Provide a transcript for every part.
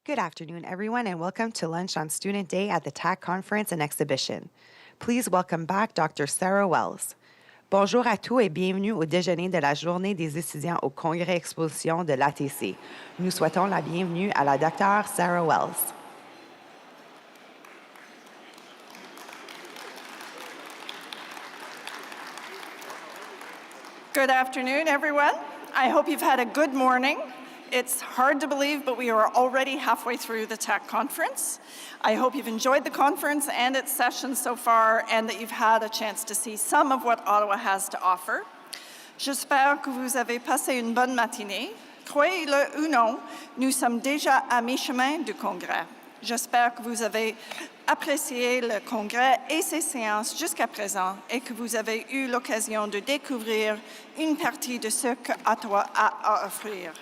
Good afternoon, everyone, and welcome to Lunch on Student Day at the TAC Conference and Exhibition. Please welcome back Dr. Sarah Wells. Bonjour à tous et bienvenue au déjeuner de la journée des étudiants au Congrès Exposition de l'ATC. Nous souhaitons la bienvenue à la Dr. Sarah Wells. Good afternoon, everyone. I hope you've had a good morning. It's hard to believe, but we are already halfway through the TAC Conference. I hope you've enjoyed the conference and its sessions so far, and that you've had a chance to see some of what Ottawa has to offer. J'espère que vous avez passé une bonne matinée. Croyez-le ou non, nous sommes déjà à mi-chemin du Congrès. J'espère que vous avez apprécié le Congrès et ses séances jusqu'à présent et que vous avez eu l'occasion de découvrir une partie de ce qu'Ottawa a à offrir.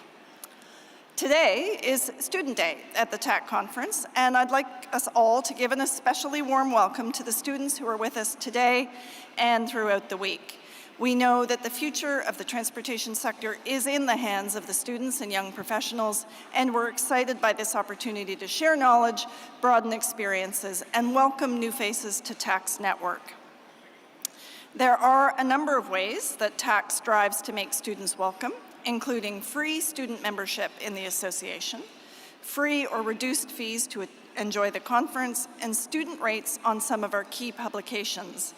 Today is Student Day at the TAC Conference, and I'd like us all to give an especially warm welcome to the students who are with us today and throughout the week. We know that the future of the transportation sector is in the hands of the students and young professionals, and we're excited by this opportunity to share knowledge, broaden experiences, and welcome new faces to TAC's network. There are a number of ways that TAC strives to make students welcome, including free student membership in the association, free or reduced fees to enjoy the conference, and student rates on some of our key publications.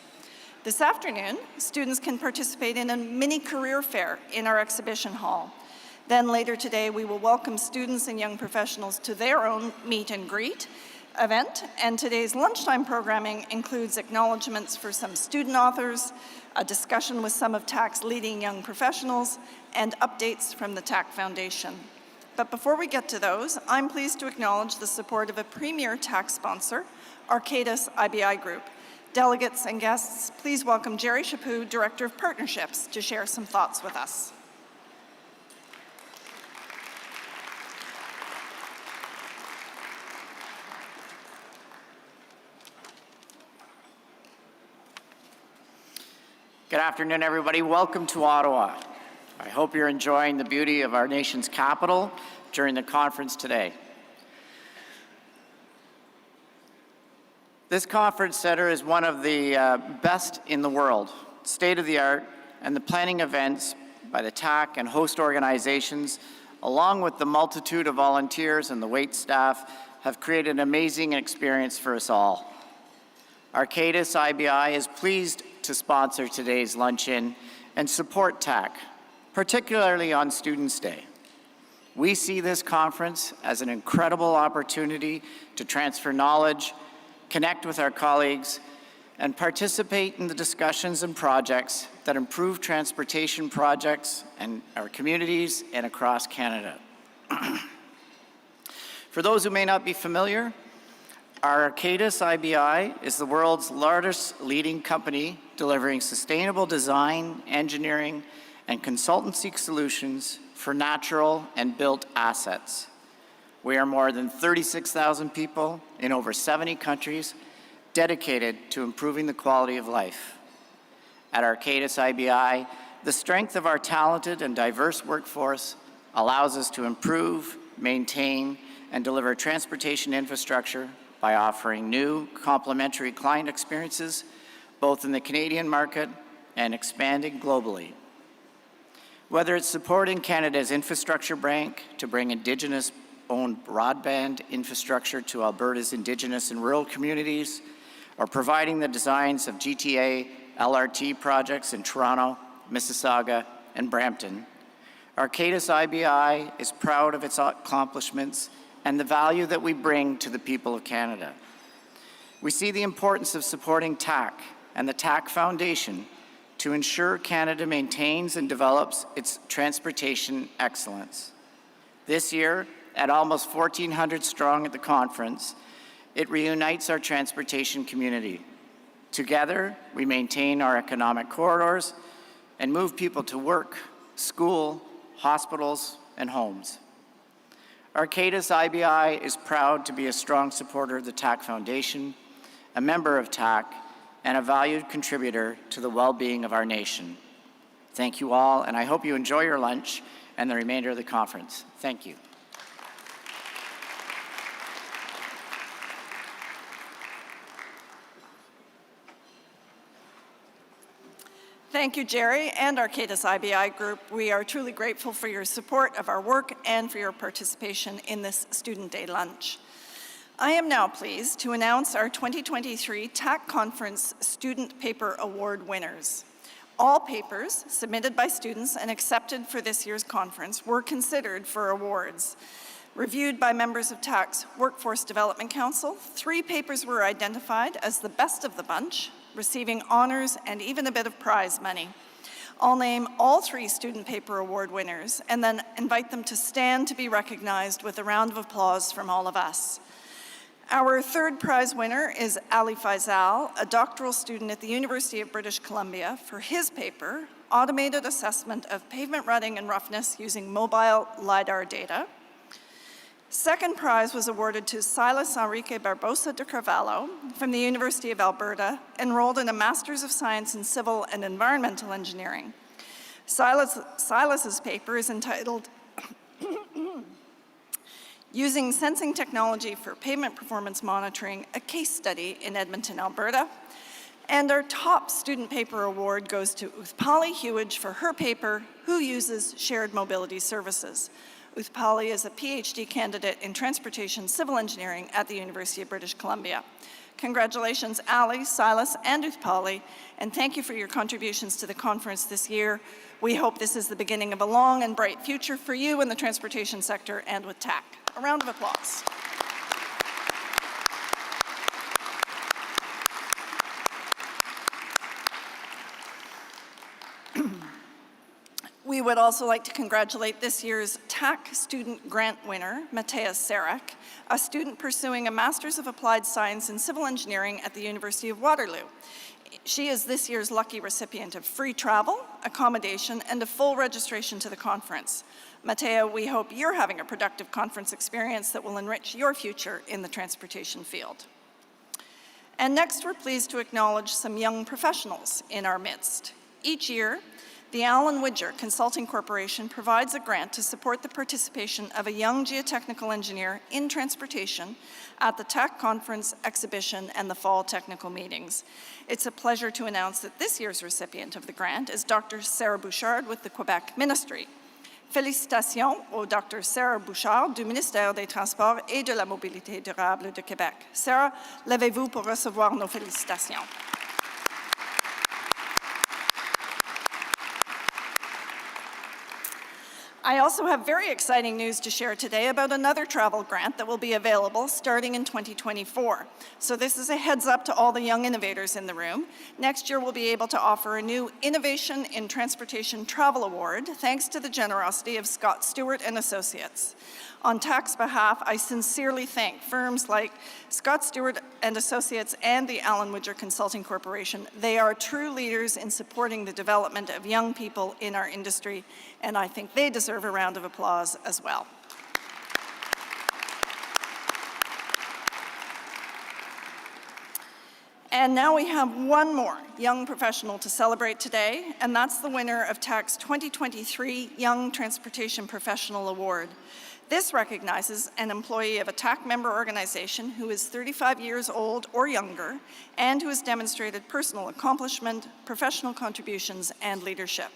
This afternoon, students can participate in a mini career fair in our exhibition hall. Then later today, we will welcome students and young professionals to their own meet and greet event, and today's lunchtime programming includes acknowledgements for some student authors, a discussion with some of TAC's leading young professionals, and updates from the TAC Foundation. But before we get to those, I'm pleased to acknowledge the support of a premier TAC sponsor, Arcadis IBI Group. Delegates and guests, please welcome Jerry Chaput, Director of Partnerships, to share some thoughts with us. Good afternoon, everybody. Welcome to Ottawa. I hope you're enjoying the beauty of our nation's capital during the conference today. This conference center is one of the best in the world, state-of-the-art, and the planning events by the TAC and host organizations, along with the multitude of volunteers and the wait staff, have created an amazing experience for us all. Arcadis IBI is pleased to sponsor today's luncheon and support TAC, particularly on Students' Day. We see this conference as an incredible opportunity to transfer knowledge, connect with our colleagues, and participate in the discussions and projects that improve transportation projects in our communities and across Canada. For those who may not be familiar, our Arcadis IBI is the world's largest leading company delivering sustainable design, engineering, and consultancy solutions for natural and built assets. We are more than 36,000 people in over 70 countries dedicated to improving the quality of life. At Arcadis IBI, the strength of our talented and diverse workforce allows us to improve, maintain, and deliver transportation infrastructure by offering new complementary client experiences, both in the Canadian market and expanding globally. Whether it's supporting Canada's infrastructure bank to bring Indigenous-owned broadband infrastructure to Alberta's Indigenous and rural communities, or providing the designs of GTA LRT projects in Toronto, Mississauga, and Brampton, Arcadis IBI is proud of its accomplishments and the value that we bring to the people of Canada. We see the importance of supporting TAC and the TAC Foundation to ensure Canada maintains and develops its transportation excellence. This year, at almost 1,400 strong at the conference, it reunites our transportation community. Together, we maintain our economic corridors and move people to work, school, hospitals, and homes. Arcadis IBI is proud to be a strong supporter of the TAC Foundation, a member of TAC, and a valued contributor to the well-being of our nation. Thank you all, and I hope you enjoy your lunch and the remainder of the conference. Thank you. Thank you, Jerry, and our CADIS IBI group. We are truly grateful for your support of our work and for your participation in this Student Day lunch. I am now pleased to announce our 2023 TAC Conference Student Paper Award winners. All papers submitted by students and accepted for this year's conference were considered for awards. Reviewed by members of TAC's Workforce Development Council, 3 papers were identified as the best of the bunch, receiving honors and even a bit of prize money. I'll name all 3 Student Paper Award winners and then invite them to stand to be recognized with a round of applause from all of us. Our 3rd prize winner is Ali Faisal, a doctoral student at the University of British Columbia, for his paper, Automated Assessment of Pavement Rutting and Roughness Using Mobile LiDAR Data. 2nd prize was awarded to Silas Enrique Barbosa de Carvalho from the University of Alberta, enrolled in a Master's of Science in Civil and Environmental Engineering. Silas's paper is entitled Using Sensing Technology for Pavement Performance Monitoring, a Case Study in Edmonton, Alberta. And our top student paper award goes to Uthpali Hewage for her paper, Who Uses Shared Mobility Services? Uthpali is a PhD candidate in transportation civil engineering at the University of British Columbia. Congratulations, Ali, Silas, and Uthpali, and thank you for your contributions to the conference this year. We hope this is the beginning of a long and bright future for you in the transportation sector and with TAC. A round of applause. We would also like to congratulate this year's TAC student grant winner, Matthias Sarek, a student pursuing a Master's of Applied Science in Civil Engineering at the University of Waterloo. She is this year's lucky recipient of free travel, accommodation, and a full registration to the conference. Matteo, we hope you're having a productive conference experience that will enrich your future in the transportation field. And next, we're pleased to acknowledge some young professionals in our midst. Each year, the Allan Widger Consulting Corporation provides a grant to support the participation of a young geotechnical engineer in transportation at the TAC Conference, exhibition, and the fall technical meetings. It's a pleasure to announce that this year's recipient of the grant is Dr. Sarah Bouchard with the Quebec Ministry. Félicitations au Dr. Sarah Bouchard du ministère des Transports et de la Mobilité durable de Québec. Sarah, levez-vous pour recevoir nos félicitations. I also have very exciting news to share today about another travel grant that will be available starting in 2024. So this is a heads up to all the young innovators in the room. Next year we'll be able to offer a new Innovation in Transportation Travel Award thanks to the generosity of Scott Stewart and Associates. On TAC's behalf, I sincerely thank firms like Scott Stewart and Associates and the Allan Widger Consulting Corporation. They are true leaders in supporting the development of young people in our industry, and I think they deserve a round of applause as well. And now we have one more young professional to celebrate today, and that's the winner of TAC's 2023 Young Transportation Professional Award. This recognizes an employee of a TAC member organization who is 35 years old or younger and who has demonstrated personal accomplishment, professional contributions, and leadership.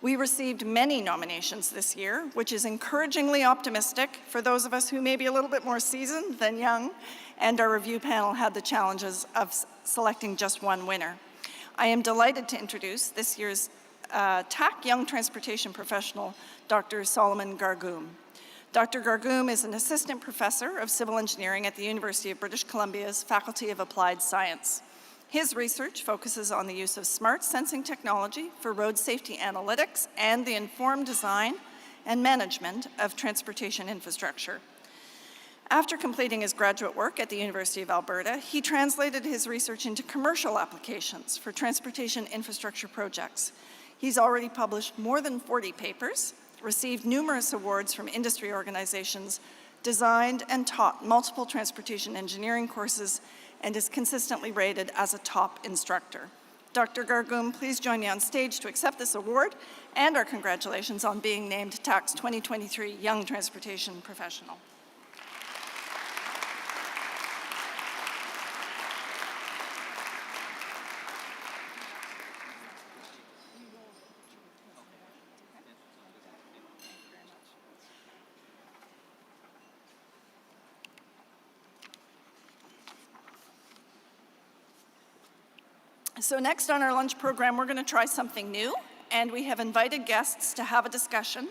We received many nominations this year, which is encouragingly optimistic for those of us who may be a little bit more seasoned than young, and our review panel had the challenges of selecting just one winner. I am delighted to introduce this year's TAC Young Transportation Professional, Dr. Solomon Gargoum. Dr. Gargoum is an assistant professor of civil engineering at the University of British Columbia's Faculty of Applied Science. His research focuses on the use of smart sensing technology for road safety analytics and the informed design and management of transportation infrastructure. After completing his graduate work at the University of Alberta, he translated his research into commercial applications for transportation infrastructure projects. He's already published more than 40 papers, received numerous awards from industry organizations, designed and taught multiple transportation engineering courses, and is consistently rated as a top instructor. Dr. Gargoum, please join me on stage to accept this award and our congratulations on being named TAC's 2023 Young Transportation Professional. So next on our lunch program, we're going to try something new, and we have invited guests to have a discussion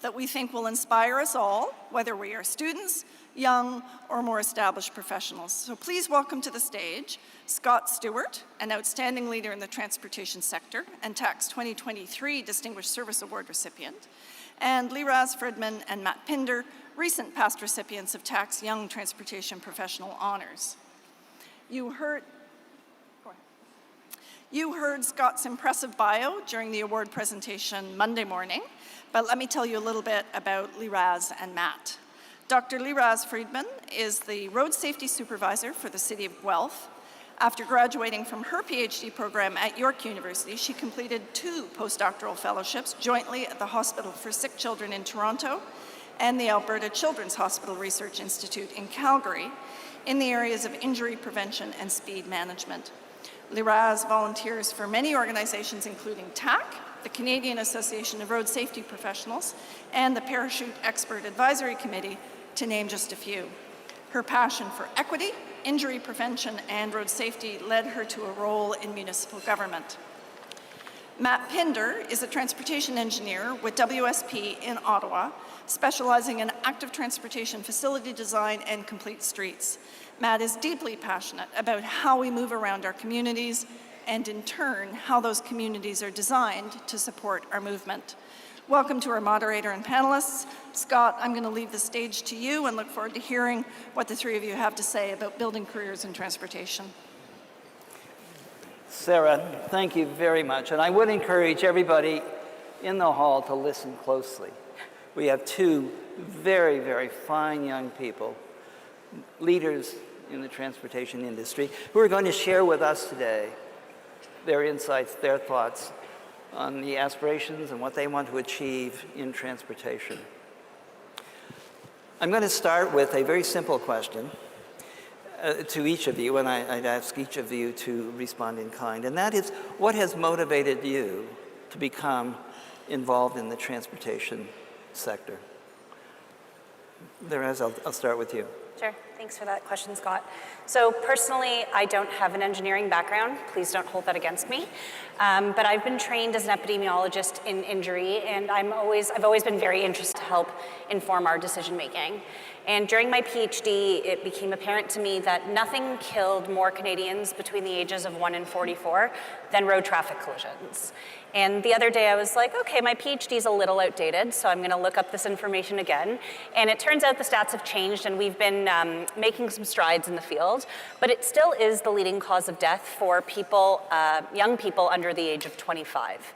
that we think will inspire us all, whether we are students, young, or more established professionals. So please welcome to the stage Scott Stewart, an outstanding leader in the transportation sector and TAC's 2023 Distinguished Service Award recipient, and Liraz Friedman and Matt Pinder, recent past recipients of TAC's Young Transportation Professional Honors. You heard Scott's impressive bio during the award presentation Monday morning, but let me tell you a little bit about Liraz and Matt. Dr. Liraz Friedman is the Road Safety Supervisor for the City of Guelph. After graduating from her PhD program at York University, she completed 2 postdoctoral fellowships jointly at the Hospital for Sick Children in Toronto and the Alberta Children's Hospital Research Institute in Calgary in the areas of injury prevention and speed management. Liraz volunteers for many organizations including TAC, the Canadian Association of Road Safety Professionals, and the Parachute Expert Advisory Committee, to name just a few. Her passion for equity, injury prevention, and road safety led her to a role in municipal government. Matt Pinder is a transportation engineer with WSP in Ottawa, specializing in active transportation facility design and complete streets. Matt is deeply passionate about how we move around our communities and, in turn, how those communities are designed to support our movement. Welcome to our moderator and panelists. Scott, I'm going to leave the stage to you and look forward to hearing what the 3 of you have to say about building careers in transportation. Sarah, thank you very much. And I would encourage everybody in the hall to listen closely. We have 2 very, very fine young people, leaders in the transportation industry, who are going to share with us today their insights, their thoughts on the aspirations and what they want to achieve in transportation. I'm going to start with a very simple question to each of you, and I'd ask each of you to respond in kind, and that is, what has motivated you to become involved in the transportation sector? Liraz, I'll start with you. Sure. Thanks for that question, Scott. So personally, I don't have an engineering background. Please don't hold that against me. But I've been trained as an epidemiologist in injury, and I've always been very interested to help inform our decision making. And during my PhD, it became apparent to me that nothing killed more Canadians between the ages of 1 and 44 than road traffic collisions. And the other day I was like, okay, my PhD is a little outdated, so I'm going to look up this information again. And it turns out the stats have changed, and we've been making some strides in the field, but it still is the leading cause of death for people, young people under the age of 25.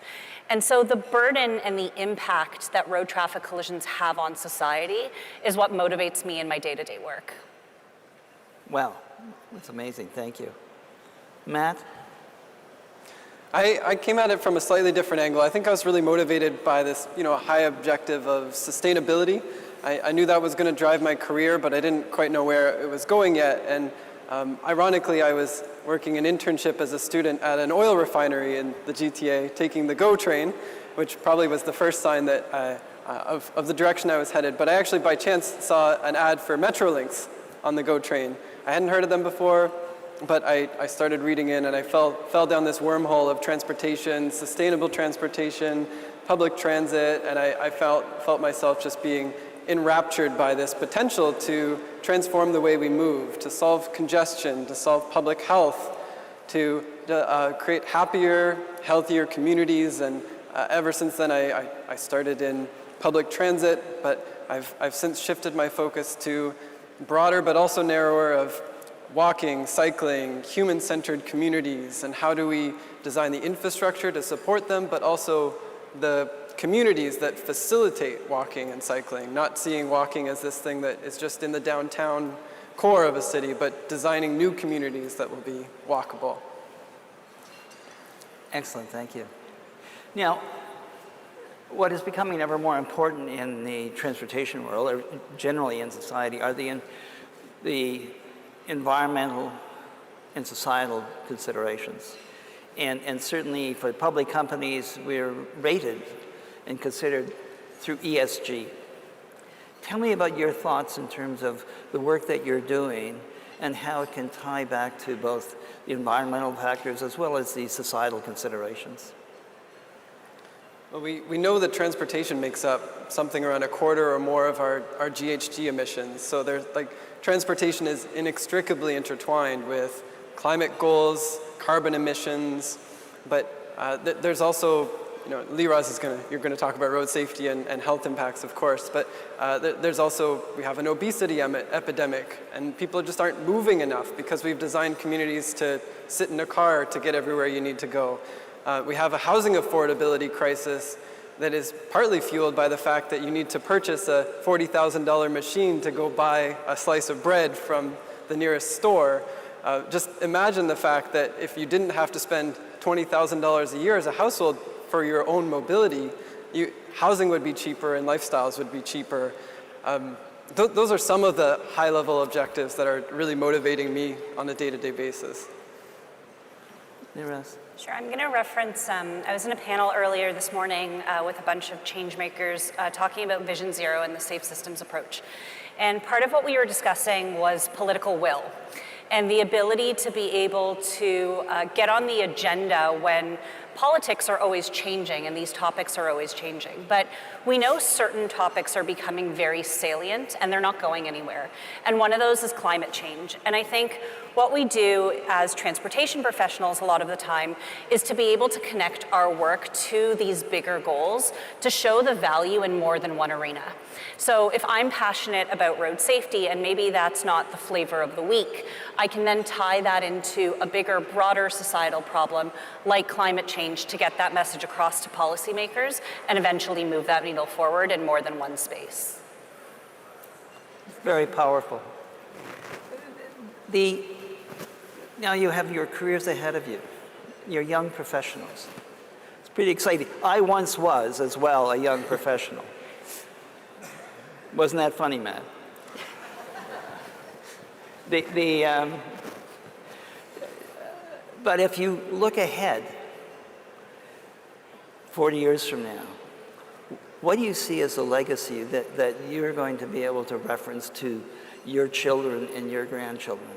And so the burden and the impact that road traffic collisions have on society is what motivates me in my day-to-day work. Wow, that's amazing. Thank you. Matt? I came at it from a slightly different angle. I think I was really motivated by this, high objective of sustainability. I knew that was going to drive my career, but I didn't quite know where it was going yet. And ironically, I was working an internship as a student at an oil refinery in the GTA, taking the GO train, which probably was the first sign that of the direction I was headed. But I actually, by chance, saw an ad for Metrolinx on the GO train. I hadn't heard of them before, but I started reading in, and I fell down this wormhole of transportation, sustainable transportation, public transit, and I felt myself just being enraptured by this potential to transform the way we move, to solve congestion, to solve public health, to create happier, healthier communities. And ever since then, I started in public transit, but I've since shifted my focus to broader but also narrower of walking, cycling, human-centered communities, and how do we design the infrastructure to support them, but also the communities that facilitate walking and cycling, not seeing walking as this thing that is just in the downtown core of a city, but designing new communities that will be walkable. Excellent, thank you. Now, what is becoming ever more important in the transportation world, or generally in society, are the environmental and societal considerations. And certainly for public companies, we're rated and considered through ESG. Tell me about your thoughts in terms of the work that you're doing and how it can tie back to both the environmental factors as well as the societal considerations? Well, we know that transportation makes up something around a quarter or more of our GHG emissions. So transportation is inextricably intertwined with climate goals, carbon emissions, but there's also, Liraz you're going to talk about road safety and health impacts, of course, but there's also, we have an obesity epidemic, and people just aren't moving enough because we've designed communities to sit in a car to get everywhere you need to go. We have a housing affordability crisis that is partly fueled by the fact that you need to purchase a $40,000 machine to go buy a slice of bread from the nearest store. Just imagine the fact that if you didn't have to spend $20,000 a year as a household for your own mobility, housing would be cheaper and lifestyles would be cheaper. Those are some of the high-level objectives that are really motivating me on a day-to-day basis. Sure, I'm going to reference, I was in a panel earlier this morning with a bunch of change makers talking about Vision Zero and the safe systems approach. And part of what we were discussing was political will and the ability to be able to get on the agenda when politics are always changing and these topics are always changing. But we know certain topics are becoming very salient and they're not going anywhere. And one of those is climate change. And I think what we do as transportation professionals a lot of the time is to be able to connect our work to these bigger goals to show the value in more than one arena. So if I'm passionate about road safety and maybe that's not the flavor of the week, I can then tie that into a bigger, broader societal problem like climate change to get that message across to policymakers and eventually move that needle forward in more than one space. Very powerful. Now you have your careers ahead of you. You're young professionals. It's pretty exciting. I once was, as well, a young professional. Wasn't that funny, Matt? But if you look ahead, 40 years from now, what do you see as a legacy that you're going to be able to reference to your children and your grandchildren?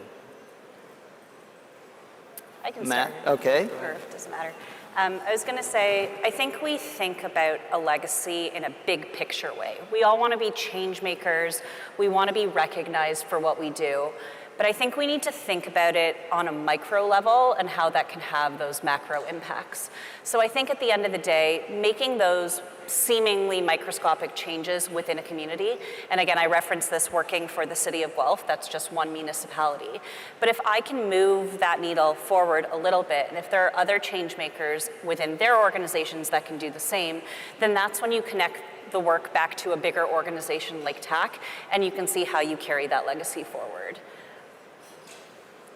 I can Matt, start. okay. Or it doesn't matter. I was going to say, I think we think about a legacy in a big picture way. We all want to be change makers. We want to be recognized for what we do. But I think we need to think about it on a micro level and how that can have those macro impacts. So I think at the end of the day, making those seemingly microscopic changes within a community, and again, I reference this working for the City of Guelph, that's just one municipality. But if I can move that needle forward a little bit, and if there are other change makers within their organizations that can do the same, then that's when you connect the work back to a bigger organization like TAC, and you can see how you carry that legacy forward.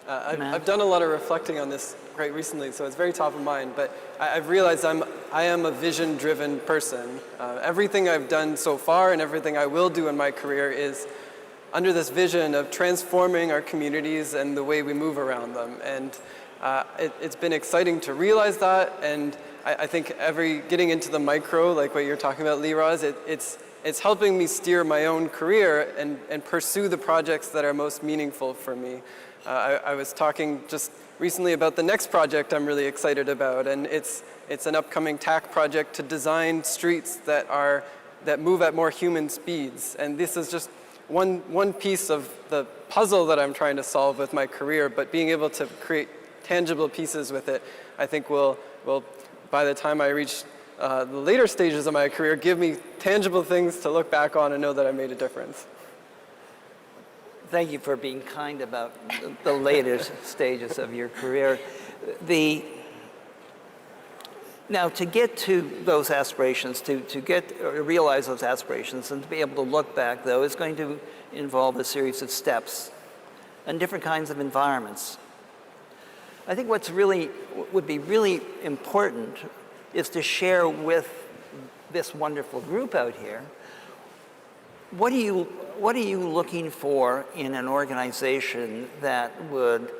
I've done a lot of reflecting on this quite recently, so it's very top of mind, but I've realized I am a vision-driven person. Everything I've done so far and everything I will do in my career is under this vision of transforming our communities and the way we move around them. And it's been exciting to realize that, and I think getting into the micro, like what you're talking about, Liraz, it's helping me steer my own career and pursue the projects that are most meaningful for me. I was talking just recently about the next project I'm really excited about, and it's an upcoming TAC project to design streets that move at more human speeds. And this is just one piece of the puzzle that I'm trying to solve with my career, but being able to create tangible pieces with it, I think will by the time I reach the later stages of my career, give me tangible things to look back on and know that I made a difference. Thank you for being kind about the later stages of your career. Now, to get to those aspirations, to realize those aspirations and to be able to look back, though, is going to involve a series of steps and different kinds of environments. I think would be really important is to share with this wonderful group out here, what are you looking for in an organization that would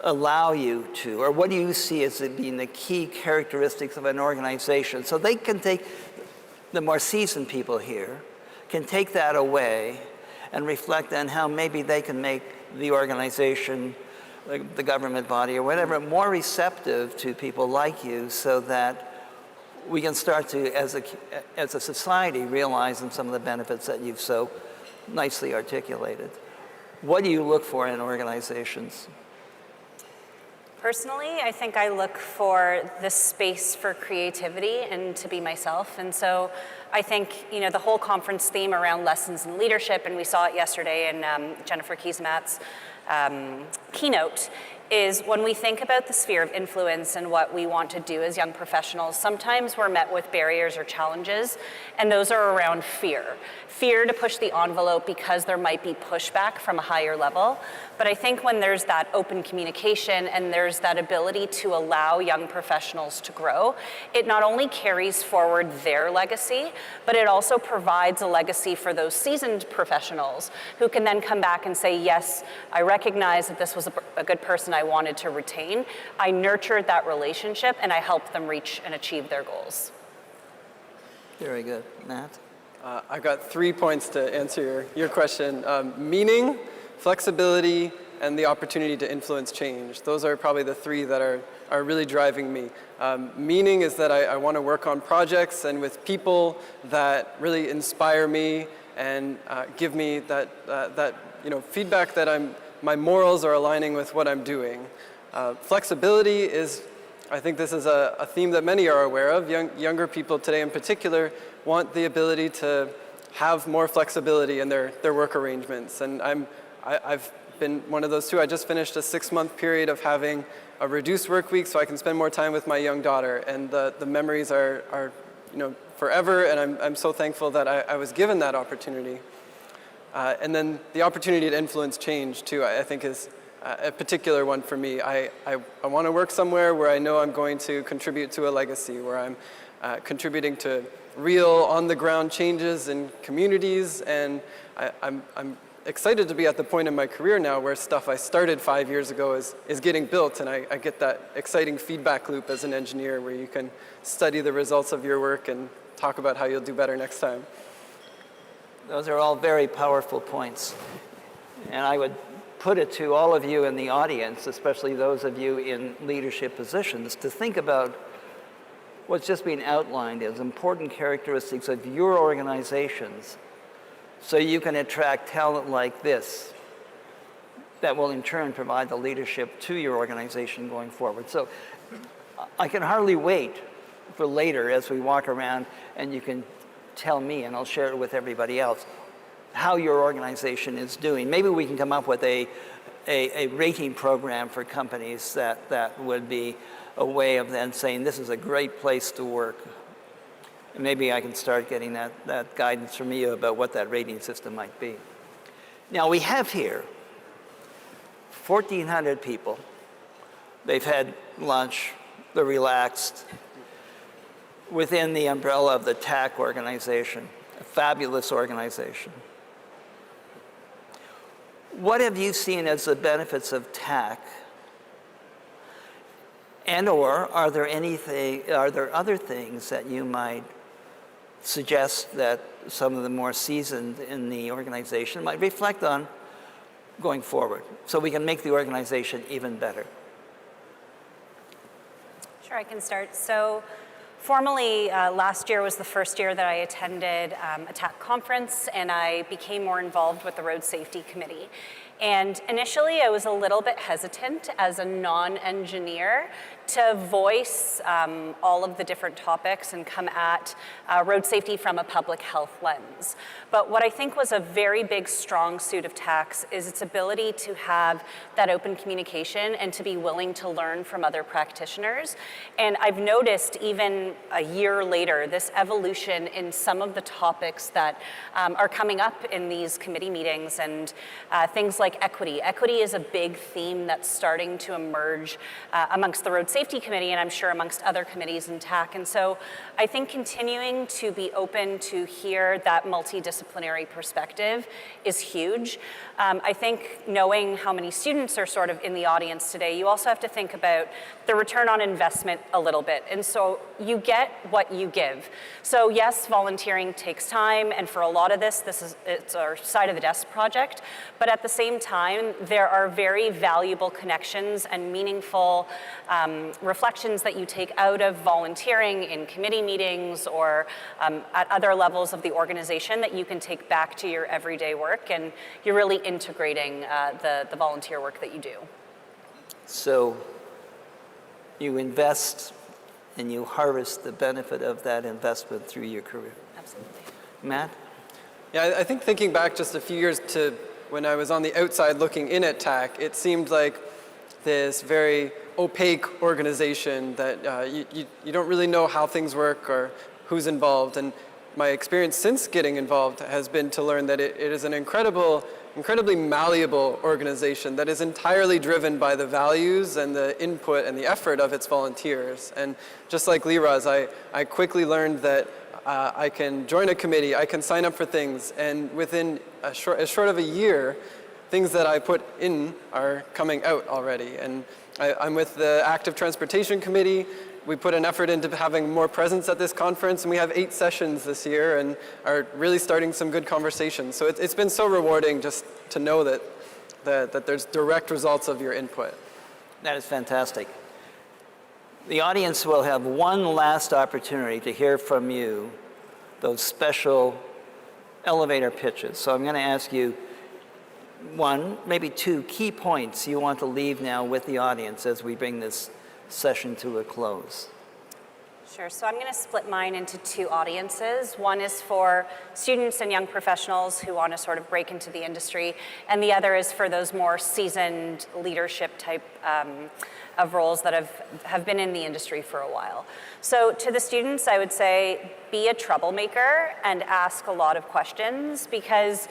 allow you to, or what do you see as being the key characteristics of an organization? So they can take, the more seasoned people here, can take that away and reflect on how maybe they can make the organization, the government body or whatever, more receptive to people like you so that we can start to, as a society, realize some of the benefits that you've so nicely articulated. What do you look for in organizations? Personally, I think I look for the space for creativity and to be myself. And so I think, the whole conference theme around lessons in leadership, and we saw it yesterday in Jennifer Keesmaat's keynote, is when we think about the sphere of influence and what we want to do as young professionals, sometimes we're met with barriers or challenges, and those are around fear. Fear to push the envelope because there might be pushback from a higher level. But I think when there's that open communication and there's that ability to allow young professionals to grow, it not only carries forward their legacy, but it also provides a legacy for those seasoned professionals who can then come back and say, yes, I recognize that this was a good person I wanted to retain. I nurtured that relationship and I helped them reach and achieve their goals. Very good. Matt? I've got 3 points to answer your question. Meaning, flexibility, and the opportunity to influence change. Those are probably the 3 that are really driving me. Meaning is that I want to work on projects and with people that really inspire me and give me that feedback that my morals are aligning with what I'm doing. Flexibility is, I think this is a theme that many are aware of. Younger people today in particular want the ability to have more flexibility in their work arrangements. And I've been one of those too. I just finished a 6-month period of having a reduced work week so I can spend more time with my young daughter. And the memories are forever, and I'm so thankful that I was given that opportunity. And then the opportunity to influence change too, I think is a particular one for me. I want to work somewhere where I know I'm going to contribute to a legacy, where I'm contributing to real on-the-ground changes in communities, and I'm excited to be at the point in my career now where stuff I started 5 years ago is getting built, and I get that exciting feedback loop as an engineer where you can study the results of your work and talk about how you'll do better next time. Those are all very powerful points. And I would put it to all of you in the audience, especially those of you in leadership positions, to think about what's just been outlined as important characteristics of your organizations so you can attract talent like this that will in turn provide the leadership to your organization going forward. So I can hardly wait for later as we walk around and you can tell me, and I'll share it with everybody else, how your organization is doing. Maybe we can come up with a rating program for companies that would be a way of then saying this is a great place to work. And maybe I can start getting that guidance from you about what that rating system might be. Now we have here 1,400 people. They've had lunch, they're relaxed, within the umbrella of the TAC organization, a fabulous organization. What have you seen as the benefits of TAC? And or are there other things that you might suggest that some of the more seasoned in the organization might reflect on going forward so we can make the organization even better? Sure, I can start. So formally, last year was the first year that I attended a TAC conference, and I became more involved with the Road Safety Committee. And initially, I was a little bit hesitant as a non-engineer to voice all of the different topics and come at road safety from a public health lens. But what I think was a very big, strong suit of TAC's is its ability to have that open communication and to be willing to learn from other practitioners. And I've noticed even a year later, this evolution in some of the topics that are coming up in these committee meetings, and things like equity. Equity is a big theme that's starting to emerge amongst the road safety safety committee, and I'm sure amongst other committees in TAC. And so I think continuing to be open to hear that multidisciplinary perspective is huge. I think knowing how many students are sort of in the audience today, you also have to think about the return on investment a little bit. And so you get what you give. So yes, volunteering takes time, and for a lot of this it's our side of the desk project. But at the same time, there are very valuable connections and meaningful reflections that you take out of volunteering in committee meetings or at other levels of the organization that you can take back to your everyday work, and you're really integrating the volunteer work that you do. So you invest and you harvest the benefit of that investment through your career. Absolutely. Matt? Yeah, I think thinking back just a few years to when I was on the outside looking in at TAC, it seemed like this very opaque organization that you don't really know how things work or who's involved. And my experience since getting involved has been to learn that it is an incredibly malleable organization that is entirely driven by the values and the input and the effort of its volunteers. And just like Liraz, I quickly learned that I can join a committee, I can sign up for things, and within as short of a year, things that I put in are coming out already. And I'm with the Active Transportation Committee. We put an effort into having more presence at this conference, and we have 8 sessions this year and are really starting some good conversations. So it's been so rewarding just to know that there's direct results of your input. That is fantastic. The audience will have one last opportunity to hear from you, those special elevator pitches. So I'm going to ask you 1, maybe 2 key points you want to leave now with the audience as we bring this session to a close. Sure, so I'm going to split mine into 2 audiences. One is for students and young professionals who want to sort of break into the industry, and the other is for those more seasoned leadership type of roles that have been in the industry for a while. So to the students, I would say be a troublemaker and ask a lot of questions, because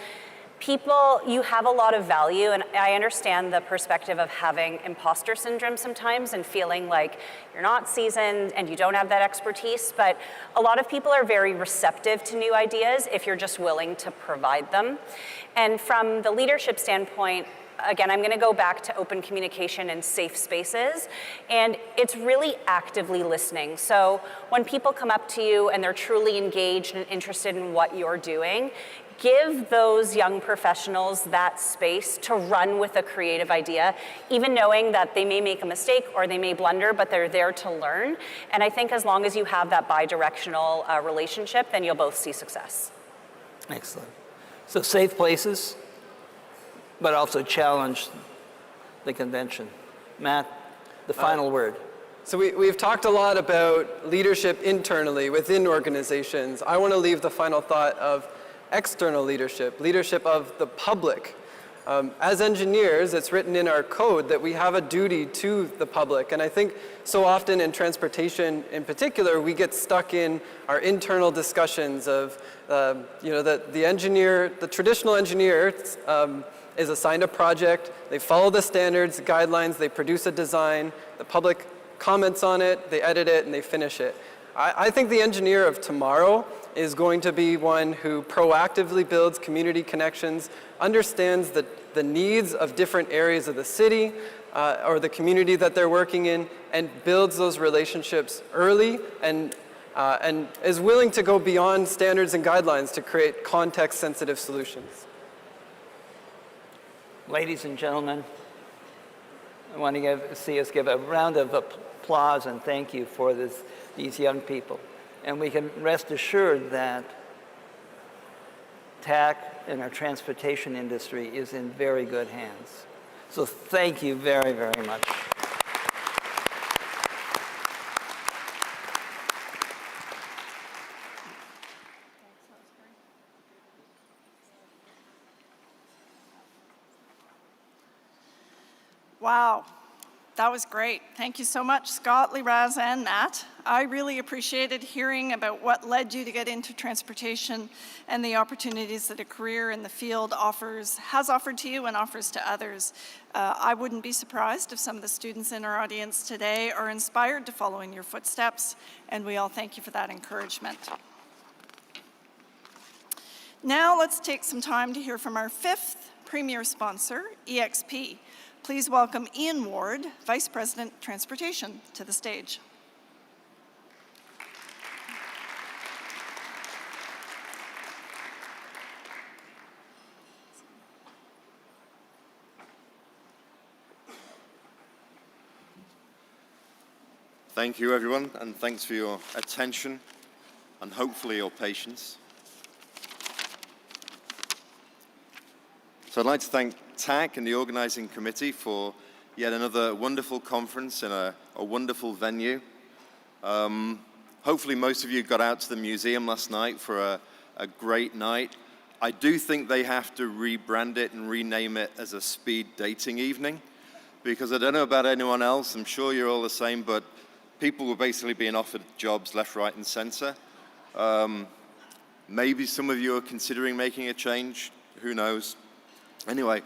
people, you have a lot of value, and I understand the perspective of having imposter syndrome sometimes and feeling like you're not seasoned and you don't have that expertise, but a lot of people are very receptive to new ideas if you're just willing to provide them. And from the leadership standpoint, again, I'm going to go back to open communication and safe spaces, and it's really actively listening. So when people come up to you and they're truly engaged and interested in what you're doing, give those young professionals that space to run with a creative idea, even knowing that they may make a mistake or they may blunder, but they're there to learn. And I think as long as you have that bi-directional relationship, then you'll both see success. Excellent. So safe places, but also challenge the convention. Matt, the final word. So we've talked a lot about leadership internally within organizations. I want to leave the final thought of external leadership of the public. As engineers, it's written in our code that we have a duty to the public. And I think so often in transportation in particular, we get stuck in our internal discussions of, the engineer, the traditional engineer is assigned a project, they follow the standards, guidelines, they produce a design, the public comments on it, they edit it, and they finish it. I think the engineer of tomorrow is going to be one who proactively builds community connections, understands the needs of different areas of the city or the community that they're working in, and builds those relationships early and is willing to go beyond standards and guidelines to create context-sensitive solutions. Ladies and gentlemen, I want to see us give a round of applause and thank you for these young people. And we can rest assured that TAC and our transportation industry is in very good hands. So thank you very, very much. Wow. That was great. Thank you so much, Scott, Liraz, and Matt. I really appreciated hearing about what led you to get into transportation and the opportunities that a career in the field has offered to you and offers to others. I wouldn't be surprised if some of the students in our audience today are inspired to follow in your footsteps, and we all thank you for that encouragement. Now let's take some time to hear from our fifth premier sponsor, EXP. Please welcome Ian Ward, Vice President, Transportation, to the stage. Thank you, everyone, and thanks for your attention and hopefully your patience. So I'd like to thank TAC and the organizing committee for yet another wonderful conference in a wonderful venue. Hopefully most of you got out to the museum last night for a great night. I do think they have to rebrand it and rename it as a speed dating evening, because I don't know about anyone else, I'm sure you're all the same, but people were basically being offered jobs left, right, and center. Maybe some of you are considering making a change, who knows? Anyway,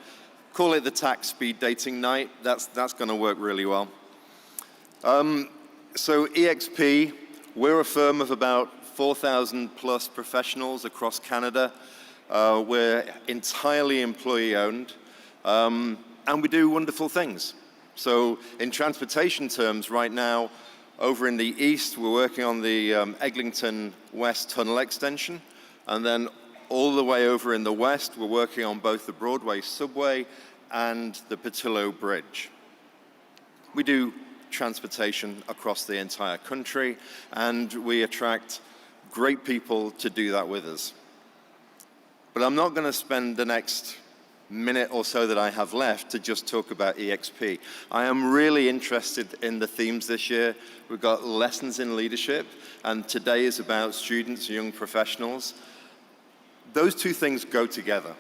call it the TAC Speed Dating Night. That's going to work really well. So EXP, we're a firm of about 4,000 plus professionals across Canada. We're entirely employee-owned, and we do wonderful things. So in transportation terms, right now, over in the east, we're working on the Eglinton West Tunnel extension, and then all the way over in the west, we're working on both the Broadway subway and the Patillo Bridge. We do transportation across the entire country, and we attract great people to do that with us. But I'm not going to spend the next minute or so that I have left to just talk about EXP. I am really interested in the themes this year. We've got lessons in leadership, and today is about students and young professionals. Those two things go together.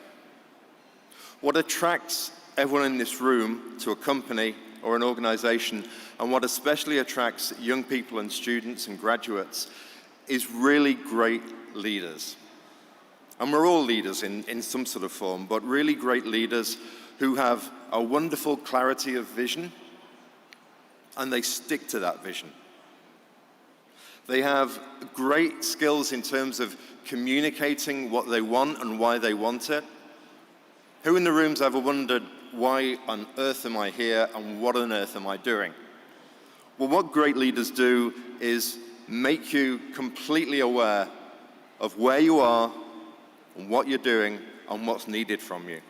What attracts everyone in this room to a company or an organization, and what especially attracts young people and students and graduates, is really great leaders. And we're all leaders in some sort of form, but really great leaders who have a wonderful clarity of vision, and they stick to that vision. They have great skills in terms of communicating what they want and why they want it. Who in the room's ever wondered, why on earth am I here and what on earth am I doing? Well, what great leaders do is make you completely aware of where you are and what you're doing and what's needed from you.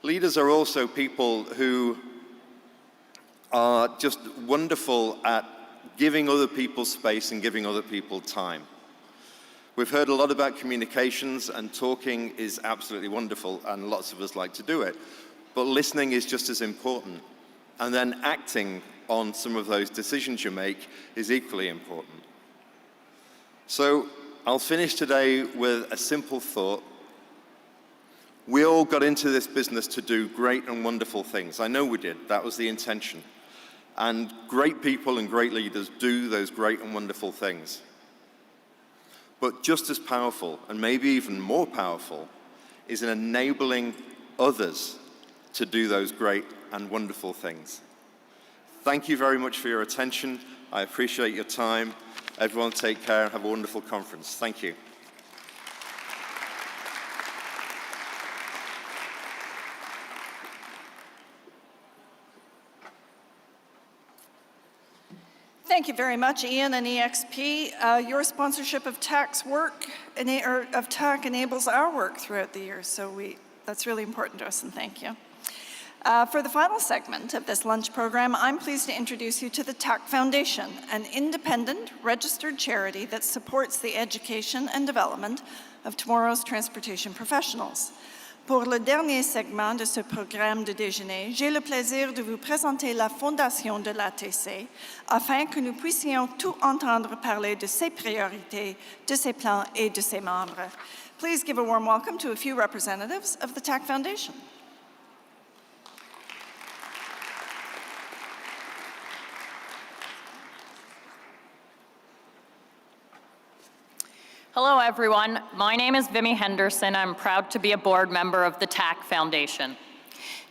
Leaders are also people who are just wonderful at giving other people space and giving other people time. We've heard a lot about communications, and talking is absolutely wonderful, and lots of us like to do it. But listening is just as important. And then acting on some of those decisions you make is equally important. So I'll finish today with a simple thought. We all got into this business to do great and wonderful things. I know we did. That was the intention. And great people and great leaders do those great and wonderful things. But just as powerful, and maybe even more powerful, is in enabling others to do those great and wonderful things. Thank you very much for your attention. I appreciate your time. Everyone take care and have a wonderful conference. Thank you. Thank you very much, Ian and EXP. Your sponsorship of TAC's work, of TAC, enables our work throughout the year, so that's really important to us, and thank you. For the final segment of this lunch program, I'm pleased to introduce you to the TAC Foundation, an independent, registered charity that supports the education and development of tomorrow's transportation professionals. Pour le dernier segment de ce programme de déjeuner, j'ai le plaisir de vous présenter la fondation de l'ATC afin que nous puissions tout entendre parler de ses priorités, de ses plans et de ses membres. Please give a warm welcome to a few representatives of the TAC Foundation. Hello, everyone. My name is Vimy Henderson. I'm proud to be a board member of the TAC Foundation.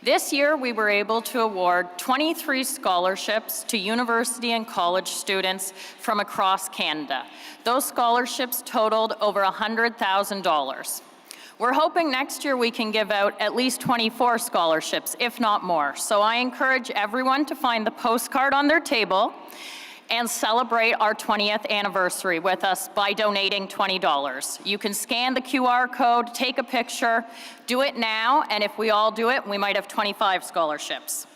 This year, we were able to award 23 scholarships to university and college students from across Canada. Those scholarships totaled over $100,000. We're hoping next year we can give out at least 24 scholarships, if not more. So I encourage everyone to find the postcard on their table and celebrate our 20th anniversary with us by donating $20. You can scan the QR code, take a picture, do it now, and if we all do it, we might have 25 scholarships.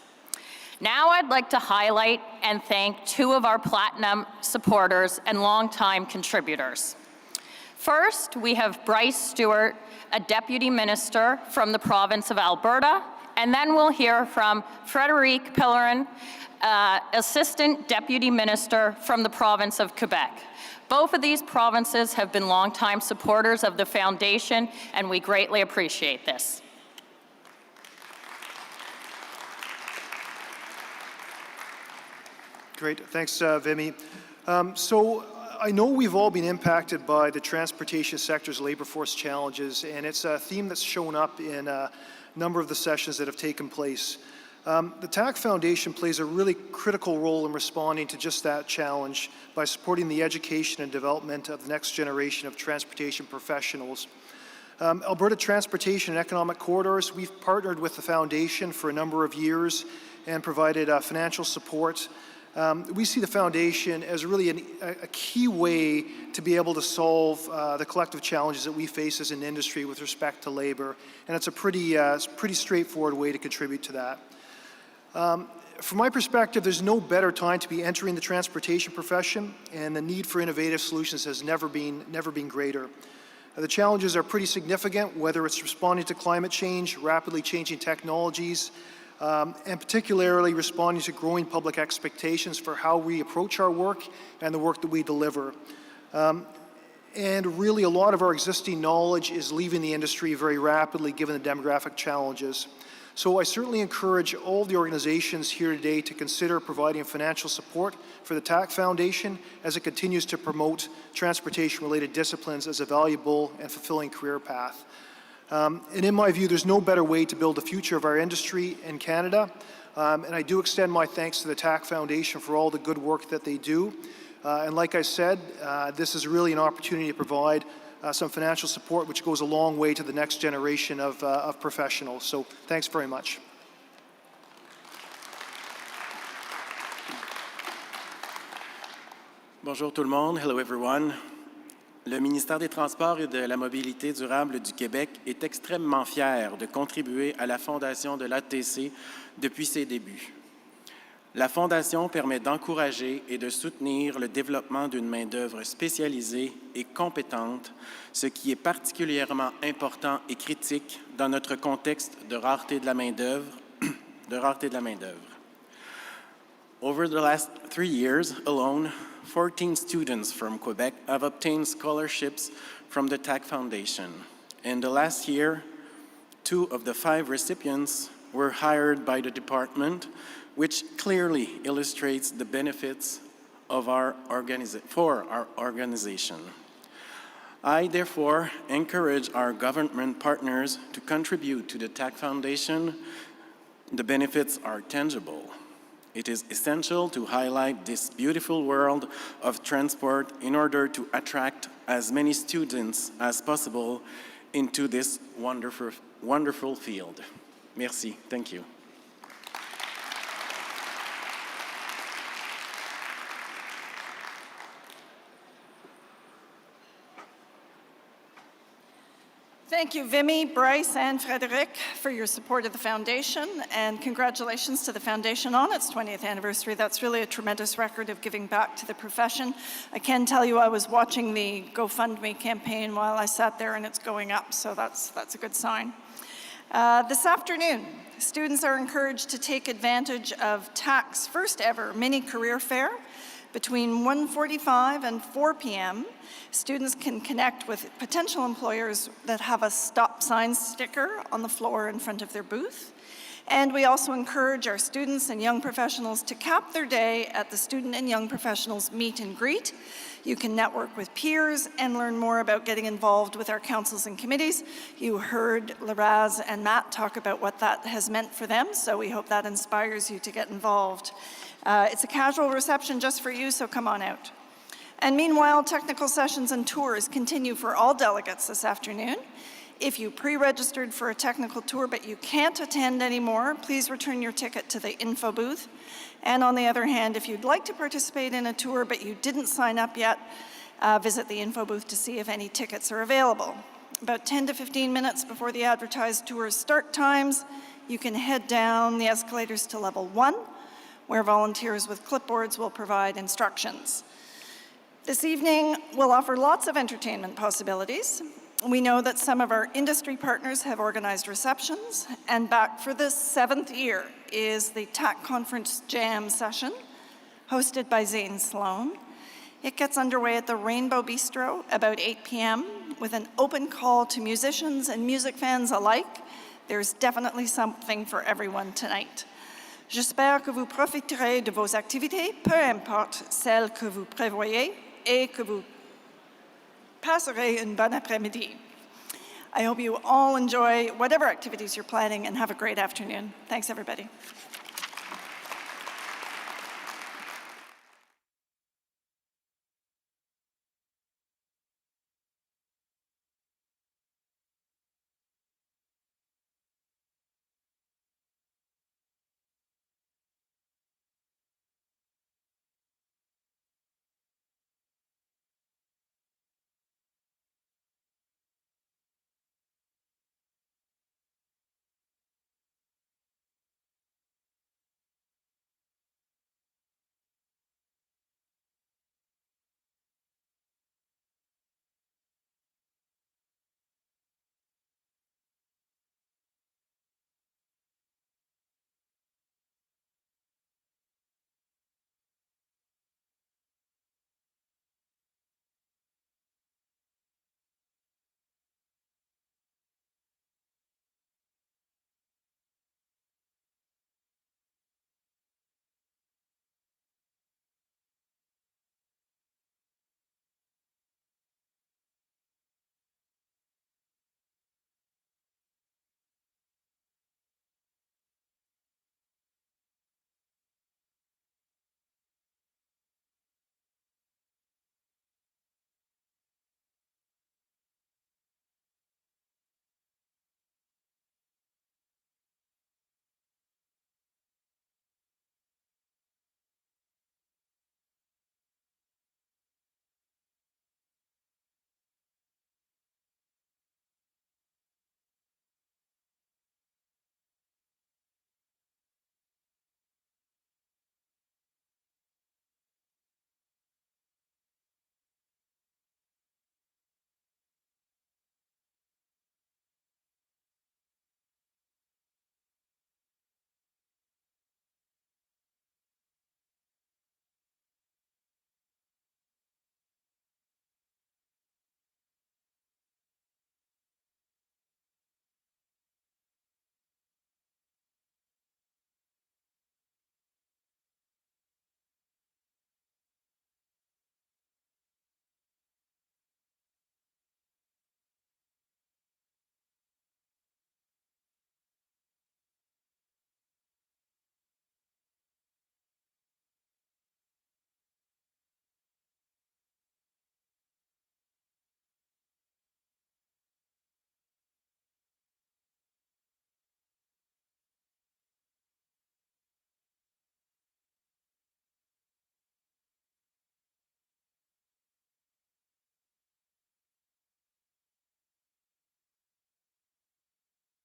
Now I'd like to highlight and thank two of our Platinum supporters and longtime contributors. First, we have Bryce Stewart, a Deputy Minister from the province of Alberta, and then we'll hear from Frédéric Pellerin, Assistant Deputy Minister from the province of Quebec. Both of these provinces have been longtime supporters of the Foundation, and we greatly appreciate this. Great, thanks, Vimy. So I know we've all been impacted by the transportation sector's labor force challenges, and it's a theme that's shown up in a number of the sessions that have taken place. The TAC Foundation plays a really critical role in responding to just that challenge by supporting the education and development of the next generation of transportation professionals. Alberta Transportation and Economic Corridors, we've partnered with the Foundation for a number of years and provided financial support. We see the Foundation as really a key way to be able to solve the collective challenges that we face as an industry with respect to labor, and it's a pretty straightforward way to contribute to that. From my perspective, there's no better time to be entering the transportation profession, and the need for innovative solutions has never been greater. The challenges are pretty significant, whether it's responding to climate change, rapidly changing technologies, and particularly responding to growing public expectations for how we approach our work and the work that we deliver. And really, a lot of our existing knowledge is leaving the industry very rapidly given the demographic challenges. So I certainly encourage all the organizations here today to consider providing financial support for the TAC Foundation as it continues to promote transportation-related disciplines as a valuable and fulfilling career path. And in my view, there's no better way to build the future of our industry in Canada. And I do extend my thanks to the TAC Foundation for all the good work that they do. And like I said, this is really an opportunity to provide some financial support, which goes a long way to the next generation of professionals. So thanks very much. Bonjour tout le monde. Hello everyone. Le ministère des Transports et de la Mobilité durable du Québec est extrêmement fier de contribuer à la fondation de l'ATC depuis ses débuts. La Fondation permet d'encourager et de soutenir le développement d'une main-d'œuvre spécialisée et compétente, ce qui est particulièrement important et critique dans notre contexte de rareté de la main-d'œuvre. Over the last 3 years alone, 14 students from Quebec have obtained scholarships from the TAC Foundation. In the last year, 2 of the 5 recipients were hired by the department, which clearly illustrates the benefits of our organization. I therefore encourage our government partners to contribute to the TAC Foundation. The benefits are tangible. It is essential to highlight this beautiful world of transport in order to attract as many students as possible into this wonderful field. Merci. Thank you. Thank you, Vimy, Bryce, and Frédéric, for your support of the Foundation, and congratulations to the Foundation on its 20th anniversary. That's really a tremendous record of giving back to the profession. I can tell you I was watching the GoFundMe campaign while I sat there, and it's going up, so that's a good sign. This afternoon, students are encouraged to take advantage of TAC's first ever mini career fair. Between 1:45 and 4 p.m., students can connect with potential employers that have a stop sign sticker on the floor in front of their booth. And we also encourage our students and young professionals to cap their day at the Student and Young Professionals Meet and Greet. You can network with peers and learn more about getting involved with our councils and committees. You heard Laraz and Matt talk about what that has meant for them, so we hope that inspires you to get involved. It's a casual reception just for you, so come on out. And meanwhile, technical sessions and tours continue for all delegates this afternoon. If you pre-registered for a technical tour but you can't attend anymore, please return your ticket to the info booth. And on the other hand, if you'd like to participate in a tour but you didn't sign up yet, visit the info booth to see if any tickets are available. About 10 to 15 minutes before the advertised tour start times, you can head down the escalators to level 1, where volunteers with clipboards will provide instructions. This evening, we'll offer lots of entertainment possibilities. We know that some of our industry partners have organized receptions, and back for the 7th year is the TAC Conference Jam session, hosted by Zane Sloan. It gets underway at the Rainbow Bistro about 8 p.m. with an open call to musicians and music fans alike. There's definitely something for everyone tonight. J'espère que vous profiterez de vos activités, peu importe celles que vous prévoyez, et que vous passerez une bonne après-midi. I hope you all enjoy whatever activities you're planning and have a great afternoon. Thanks, everybody.